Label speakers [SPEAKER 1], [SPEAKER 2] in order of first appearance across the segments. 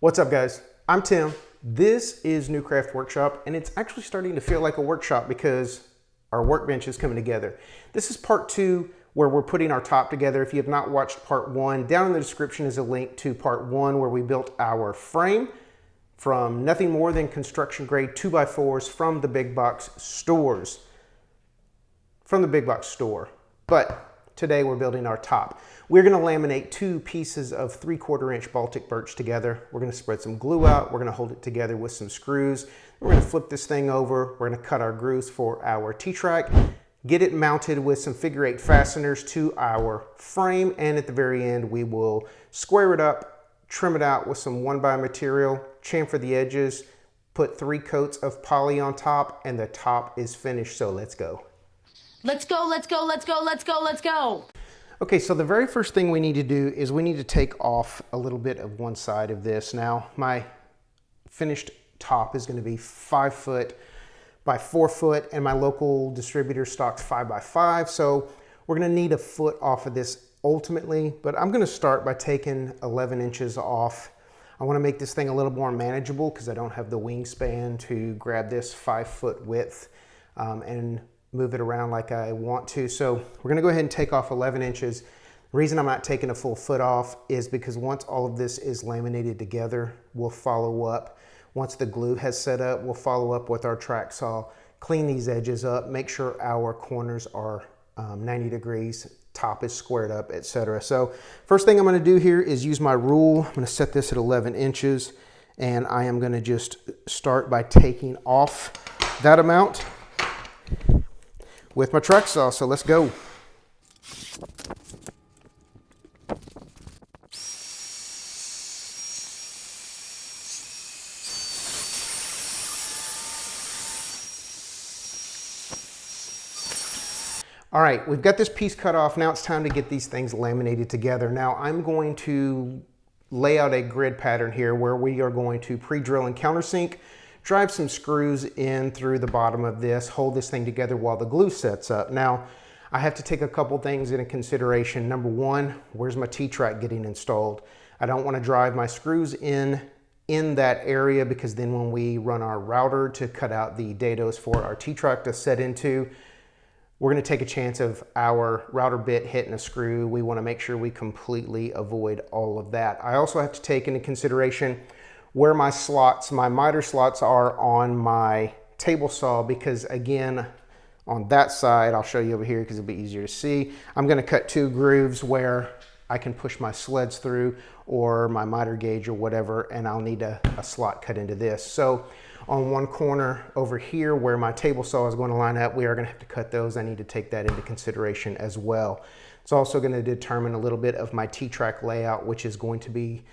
[SPEAKER 1] What's up, guys? I'm Tim. This is New Craft Workshop, and it's actually starting to feel like a workshop because our workbench is coming together. This is part 2 where we're putting our top together. If you have not watched part 1, down in the description is a link to part 1 where we built our frame from nothing more than construction grade 2x4s from the big box stores. But today we're building our top. We're going to laminate 2 pieces of 3/4 inch Baltic Birch together. We're going to spread some glue out. We're going to hold it together with some screws. We're going to flip this thing over. We're going to cut our grooves for our T-track, get it mounted with some figure 8 fasteners to our frame, and at the very end we will square it up, trim it out with some 1x material, chamfer the edges, put 3 coats of poly on top, and the top is finished. So let's go.
[SPEAKER 2] Let's go, let's go, let's go, let's go, let's go.
[SPEAKER 1] Okay, so the very first thing we need to do is we need to take off a little bit of one side of this. Now, my finished top is going to be 5 foot by 4 foot, and my local distributor stocks 5x5. So we're going to need a foot off of this ultimately, but I'm going to start by taking 11 inches off. I want to make this thing a little more manageable because I don't have the wingspan to grab this 5 foot width and move it around like I want to. So we're going to go ahead and take off 11 inches. The reason I'm not taking a full foot off is because once all of this is laminated together, we'll follow up. Once the glue has set up, we'll follow up with our track saw, clean these edges up, make sure our corners are 90 degrees, top is squared up, etc. So first thing I'm going to do here is use my rule. I'm going to set this at 11 inches, and I am going to just start by taking off that amount with my track saw. So let's go. All right, we've got this piece cut off. Now it's time to get these things laminated together. Now I'm going to lay out a grid pattern here where we are going to pre-drill and countersink, drive some screws in through the bottom of this, hold this thing together while the glue sets up. Now, I have to take a couple things into consideration. Number one, where's my T-track getting installed? I don't want to drive my screws in that area because then when we run our router to cut out the dados for our T-track to set into, we're going to take a chance of our router bit hitting a screw. We want to make sure we completely avoid all of that. I also have to take into consideration where my slots, my miter slots are on my table saw, because again, on that side, I'll show you over here because it'll be easier to see. I'm going to cut 2 grooves where I can push my sleds through or my miter gauge or whatever, and I'll need a slot cut into this. So on one corner over here where my table saw is going to line up, we are going to have to cut those. I need to take that into consideration as well. It's also going to determine a little bit of my T-track layout, which is going to be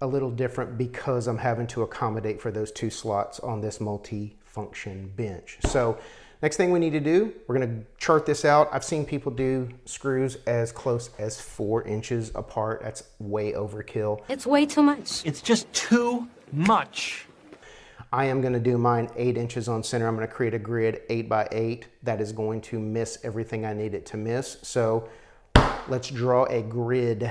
[SPEAKER 1] a little different because I'm having to accommodate for those 2 slots on this multi-function bench. So next thing we need to do, we're going to chart this out. I've seen people do screws as close as 4 inches apart. That's way overkill.
[SPEAKER 2] It's way too much.
[SPEAKER 3] It's just too much.
[SPEAKER 1] I am going to do mine 8 inches on center. I'm going to create a grid 8x8 that is going to miss everything I need it to miss. So let's draw a grid.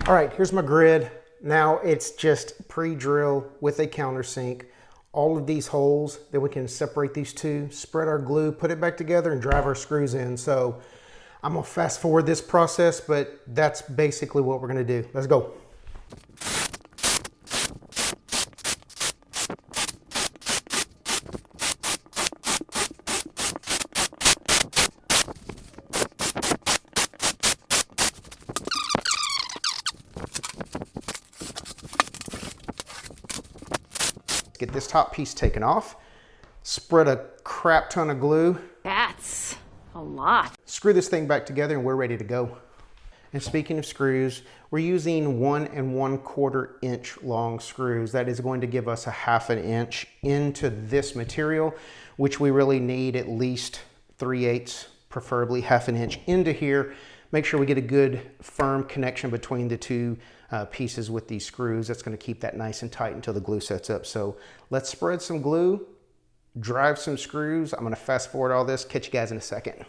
[SPEAKER 1] All right, here's my grid. Now it's just pre-drill with a countersink. All of these holes, then we can separate these 2, spread our glue, put it back together, and drive our screws in. So I'm gonna fast forward this process, but that's basically what we're gonna do. Let's go. Get this top piece taken off, spread a crap ton of glue.
[SPEAKER 2] That's a lot.
[SPEAKER 1] Screw this thing back together and we're ready to go. And speaking of screws, we're using 1 1/4 inch long screws. That is going to give us a 1/2 inch into this material, which we really need at least 3/8, preferably 1/2 inch into here, Make sure we get a good firm connection between the two pieces with these screws. That's going to keep that nice and tight until the glue sets up. So let's spread some glue, drive some screws. I'm going to fast forward all this. Catch you guys in a second.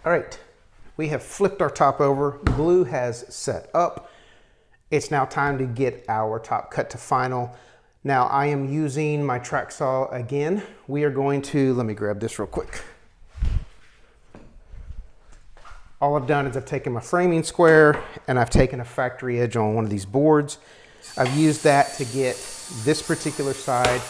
[SPEAKER 1] All right, we have flipped our top over. Glue has set up. It's now time to get our top cut to final. Now I am using my track saw again. We are going to, let me grab this real quick. All I've done is I've taken my framing square and I've taken a factory edge on one of these boards. I've used that to get this particular side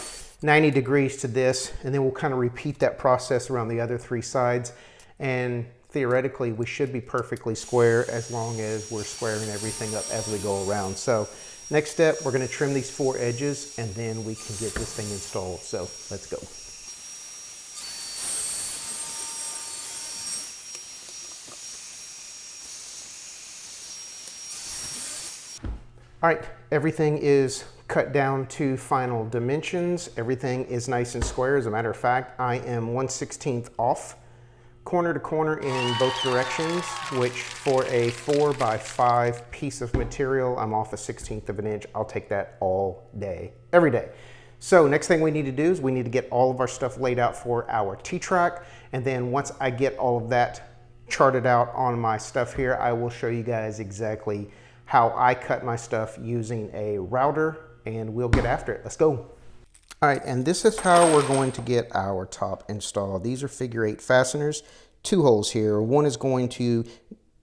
[SPEAKER 1] 90 degrees to this, and then we'll kind of repeat that process around the other three sides. And theoretically, we should be perfectly square as long as we're squaring everything up as we go around. So next step, we're going to trim these four edges and then we can get this thing installed. So let's go. All right, everything is cut down to final dimensions. Everything is nice and square. As a matter of fact, I am 1/16 off, corner to corner in both directions, which for a 4x5 piece of material, I'm off 1/16 of an inch. I'll take that all day, every day. So next thing we need to do is we need to get all of our stuff laid out for our T-track. And then once I get all of that charted out on my stuff here, I will show you guys exactly how I cut my stuff using a router, and we'll get after it. Let's go. All right, and this is how we're going to get our top installed. These are figure 8 fasteners, 2 holes here. One is going to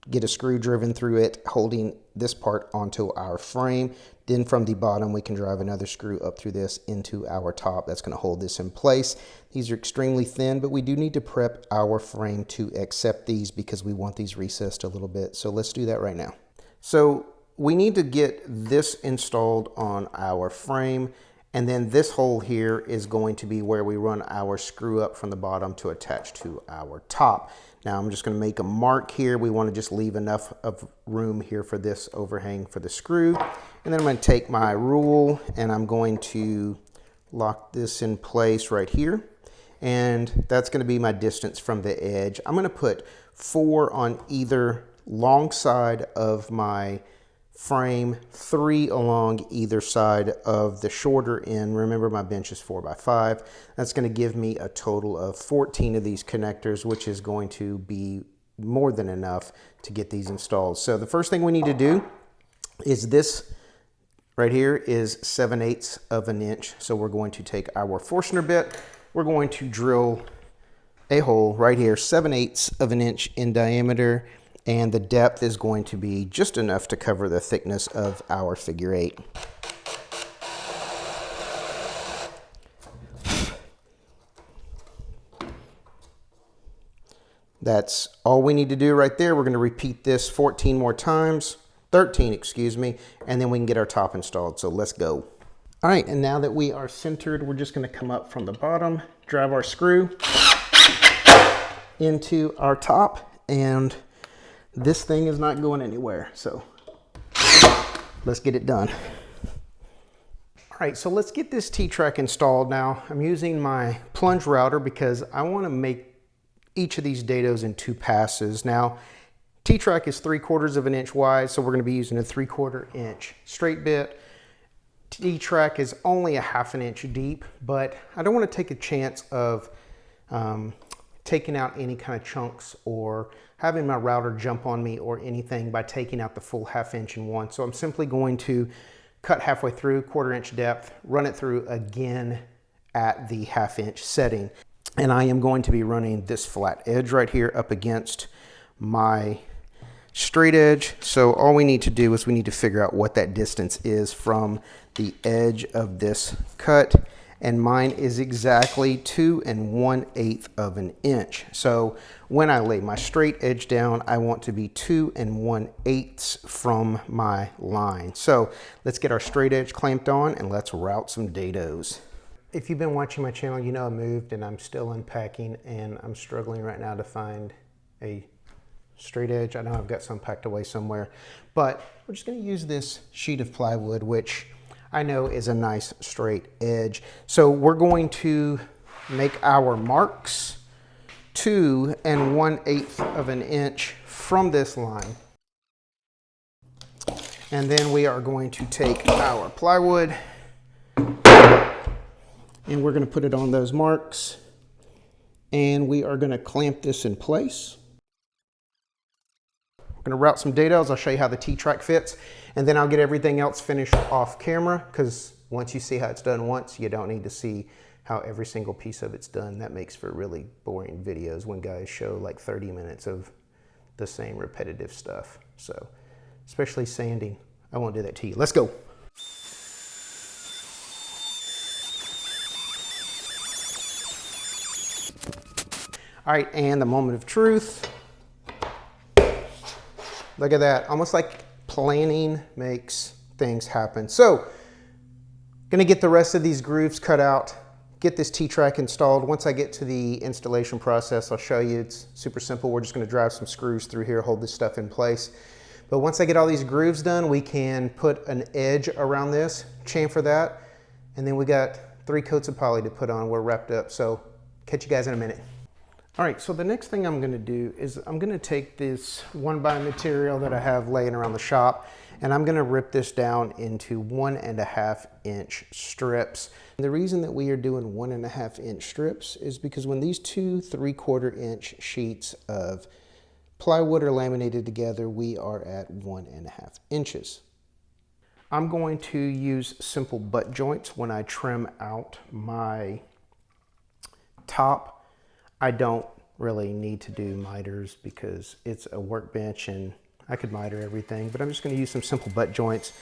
[SPEAKER 1] get a screw driven through it, holding this part onto our frame. Then from the bottom, we can drive another screw up through this into our top. That's going to hold this in place. These are extremely thin, but we do need to prep our frame to accept these because we want these recessed a little bit. So let's do that right now. So we need to get this installed on our frame. And then this hole here is going to be where we run our screw up from the bottom to attach to our top. Now I'm just going to make a mark here. We want to just leave enough of room here for this overhang for the screw. And then I'm going to take my rule and I'm going to lock this in place right here. And that's going to be my distance from the edge. I'm going to put 4 on either long side of my frame, 3 along either side of the shorter end. Remember, my bench is 4x5. That's going to give me a total of 14 of these connectors, which is going to be more than enough to get these installed. So the first thing we need to do is this right here is 7/8 of an inch. So we're going to take our Forstner bit. We're going to drill a hole right here, 7/8 of an inch in diameter. And the depth is going to be just enough to cover the thickness of our figure 8. That's all we need to do right there. We're going to repeat this 14 more times, 13, excuse me, and then we can get our top installed. So let's go. All right, and now that we are centered, we're just going to come up from the bottom, drive our screw into our top, and this thing is not going anywhere, so let's get it done. All right, so let's get this T-track installed now. I'm using my plunge router because I want to make each of these dados in 2 passes. Now, T-track is 3/4 of an inch wide, so we're going to be using a 3/4 inch straight bit. T-track is only a 1/2 inch deep, but I don't want to take a chance of taking out any kind of chunks or having my router jump on me or anything by taking out the full 1/2 inch in one. So I'm simply going to cut halfway through, 1/4 inch depth, run it through again at the 1/2 inch setting. And I am going to be running this flat edge right here up against my straight edge. So all we need to do is we need to figure out what that distance is from the edge of this cut. And mine is exactly 2 1/8 of an inch. So when I lay my straight edge down, I want to be 2 1/8 from my line. So let's get our straight edge clamped on and let's route some dados. If you've been watching my channel, you know I moved and I'm still unpacking and I'm struggling right now to find a straight edge. I know I've got some packed away somewhere, but we're just going to use this sheet of plywood, which I know is a nice straight edge. So we're going to make our marks 2 1/8 of an inch from this line. And then we are going to take our plywood and we're going to put it on those marks, and we are going to clamp this in place. I'm going to route some details. I'll show you how the T-track fits, and then I'll get everything else finished off camera, because once you see how it's done once, you don't need to see how every single piece of it's done. That makes for really boring videos when guys show like 30 minutes of the same repetitive stuff. So, especially sanding, I won't do that to you. Let's go. All right, and the moment of truth. Look at that, almost like planning makes things happen. So, gonna get the rest of these grooves cut out, get this T-track installed. Once I get to the installation process, I'll show you. It's super simple. We're just gonna drive some screws through here, hold this stuff in place. But once I get all these grooves done, we can put an edge around this, chamfer that, and then we got 3 coats of poly to put on. We're wrapped up, so catch you guys in a minute. All right, so the next thing I'm gonna do is I'm gonna take this 1x material that I have laying around the shop, and I'm gonna rip this down into 1.5 inch strips. And the reason that we are doing 1.5 inch strips is because when these 2 3/4 inch sheets of plywood are laminated together, we are at 1.5 inches. I'm going to use simple butt joints when I trim out my top. I don't really need to do miters because it's a workbench and I could miter everything, but I'm just going to use some simple butt joints.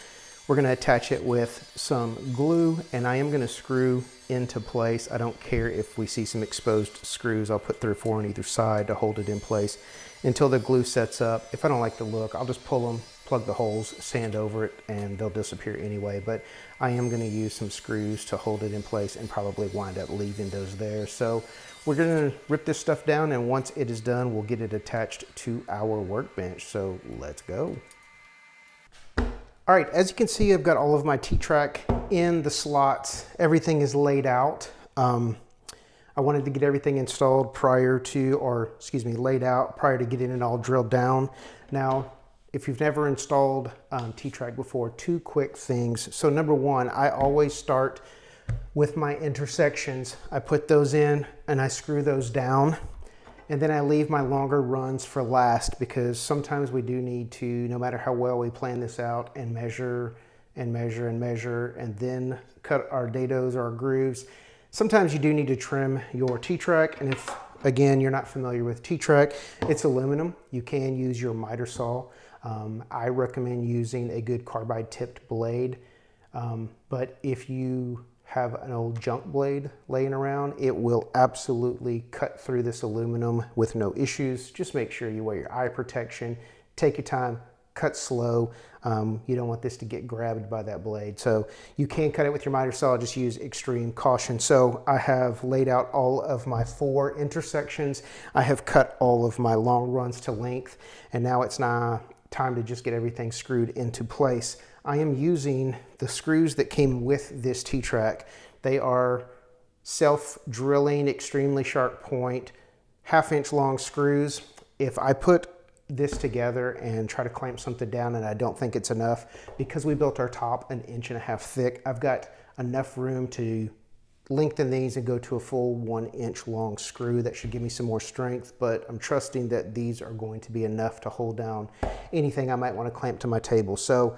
[SPEAKER 1] We're going to attach it with some glue, and I am going to screw into place. I don't care if we see some exposed screws. I'll put 3 or 4 on either side to hold it in place until the glue sets up. If I don't like the look, I'll just pull them, plug the holes, sand over it, and they'll disappear anyway. But I am going to use some screws to hold it in place and probably wind up leaving those there. So we're going to rip this stuff down, and once it is done, we'll get it attached to our workbench. So let's go. All right, as you can see, I've got all of my T-track in the slots. Everything is laid out. I wanted to get everything installed laid out prior to getting it all drilled down. Now, if you've never installed T-track before, 2 quick things. So number 1, I always start with my intersections. I put those in and I screw those down, and then I leave my longer runs for last, because sometimes we do need to, no matter how well we plan this out, and measure and measure and measure, and then cut our dados or our grooves. Sometimes you do need to trim your T-track, and if, again, you're not familiar with T-track, it's aluminum. You can use your miter saw. I recommend using a good carbide tipped blade, but if you have an old junk blade laying around, it will absolutely cut through this aluminum with no issues. Just make sure you wear your eye protection, take your time, cut slow. You don't want this to get grabbed by that blade. So you can cut it with your miter saw, just use extreme caution. So I have laid out all of my 4 intersections. I have cut all of my long runs to length, and now it's time to just get everything screwed into place. I am using the screws that came with this T-track. They are self-drilling, extremely sharp point, 1/2 inch long screws. If I put this together and try to clamp something down and I don't think it's enough, because we built our top 1.5 inches thick, I've got enough room to lengthen these and go to a full 1 inch long screw. That should give me some more strength, but I'm trusting that these are going to be enough to hold down anything I might want to clamp to my table. So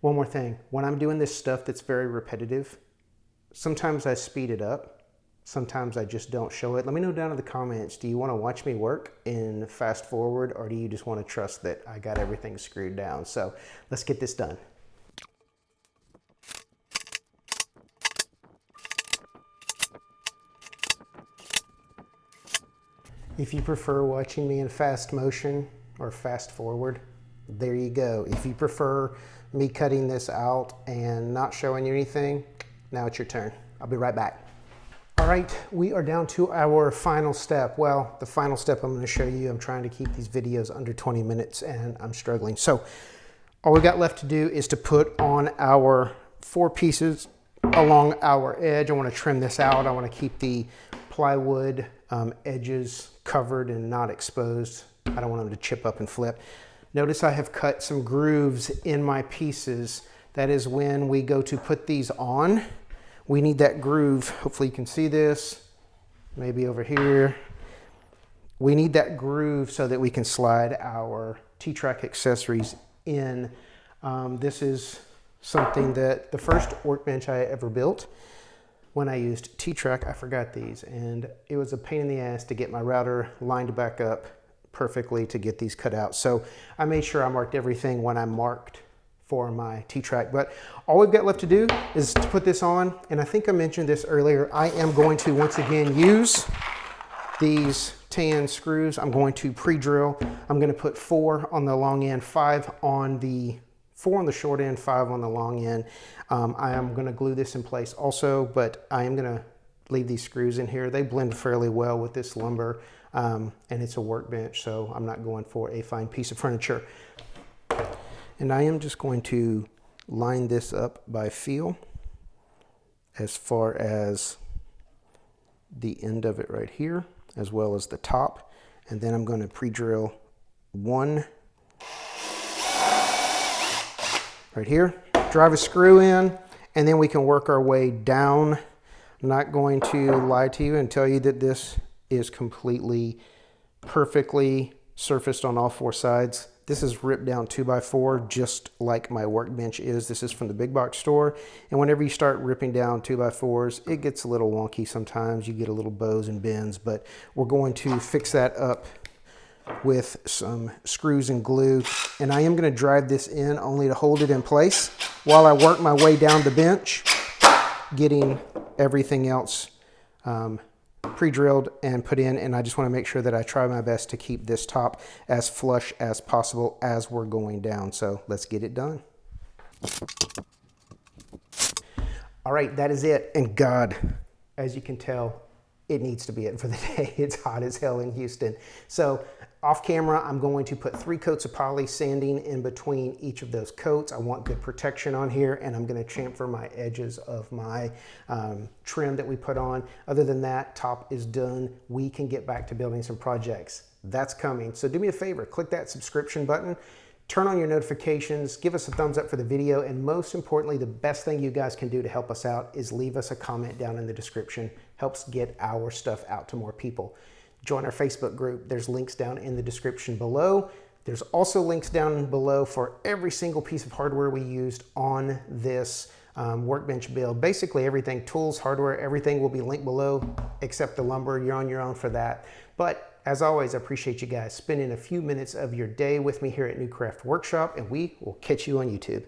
[SPEAKER 1] one more thing, when I'm doing this stuff that's very repetitive, sometimes I speed it up, sometimes I just don't show it. Let me know down in the comments, do you want to watch me work in fast forward, or do you just want to trust that I got everything screwed down? So let's get this done. If you prefer watching me in fast motion or fast forward, there you go. If you prefer me cutting this out and not showing you anything, now it's your turn. I'll be right back. All All right, we are down to our final step. Well, the final step I'm going to show you. I'm trying to keep these videos under 20 minutes and I'm struggling. So all we got left to do is to put on our 4 pieces along our edge. I want to trim this out. I want to keep the plywood edges covered and not exposed. I don't want them to chip up and flip. Notice I have cut some grooves in my pieces. That is when we go to put these on. We need that groove. Hopefully you can see this, maybe over here. We need that groove so that we can slide our T-track accessories in. This is something that the first workbench I ever built, when I used T-track, I forgot these, and it was a pain in the ass to get my router lined back up perfectly to get these cut out. So I made sure I marked everything when I marked for my T-track. But all we've got left to do is to put this on, and I think I mentioned this earlier. I am going to once again use these tan screws. I'm going to pre-drill. I'm going to put 4 on the long end, 4 on the short end, 5 on the long end. I am going to glue this in place also, but I am going to leave these screws in here. They blend fairly well with this lumber, and it's a workbench, so I'm not going for a fine piece of furniture. And I am just going to line this up by feel as far as the end of it right here, as well as the top. And then I'm going to pre-drill 1 right here, drive a screw in, and then we can work our way down. I'm not going to lie to you and tell you that this is completely perfectly surfaced on all 4 sides. This is ripped down 2x4, just like my workbench is. This is from the big box store. And whenever you start ripping down 2x4s, it gets a little wonky sometimes. You get a little bows and bends, but we're going to fix that up with some screws and glue. And I am going to drive this in only to hold it in place while I work my way down the bench, getting everything else pre-drilled and put in. And I just want to make sure that I try my best to keep this top as flush as possible as we're going down. So let's get it done. All right, that is it. And God, as you can tell, it needs to be it for the day. It's hot as hell in Houston. So off camera, I'm going to put 3 coats of poly sanding in between each of those coats. I want good protection on here, and I'm going to chamfer my edges of my trim that we put on. Other than that, top is done. We can get back to building some projects. That's coming. So do me a favor, click that subscription button, turn on your notifications, give us a thumbs up for the video, and most importantly, the best thing you guys can do to help us out is leave us a comment down in the description. Helps get our stuff out to more people. Join our Facebook group. There's links down in the description below. There's also links down below for every single piece of hardware we used on this workbench build. Basically everything, tools, hardware, everything will be linked below except the lumber. You're on your own for that. But as always, I appreciate you guys spending a few minutes of your day with me here at New Craft Workshop, and we will catch you on YouTube.